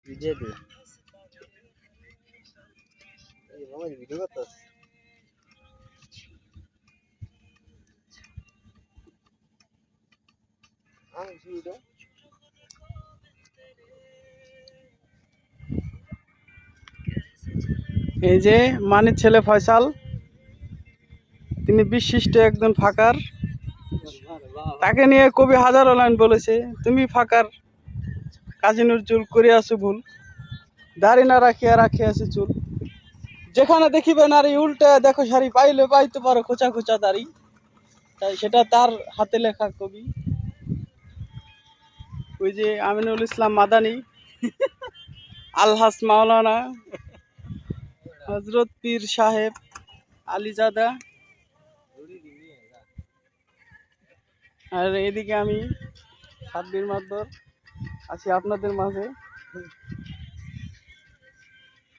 Video দে এই মামা video করতেছ ভিডিও এই যে মানির ছেলে ফয়সাল, তিনি বিশিষ্ট একজন ফাকার। তাকে নিয়ে কবি হাজারো লাইন বলেছে, তুমি ফাকার কাজী নজরুল করে আছো ভুল, দাড়ি না রাখিয়া রাখিয়াছে চুল, যেখানে দেখিবে নারী উল্টে দেখো শাড়ি, পাইলে পাইতে পারো খোঁচা খোঁচা দাড়ি। তাই সেটা তার হাতে লেখা কবি। ওই যে আমিনুল ইসলাম মাদানী, আলহাস মাওলানা হজরত পীর সাহেব আলীজাদা, আর এদিকে আমি সাব্বির মাদবর আছি আপনাদের মাঝে।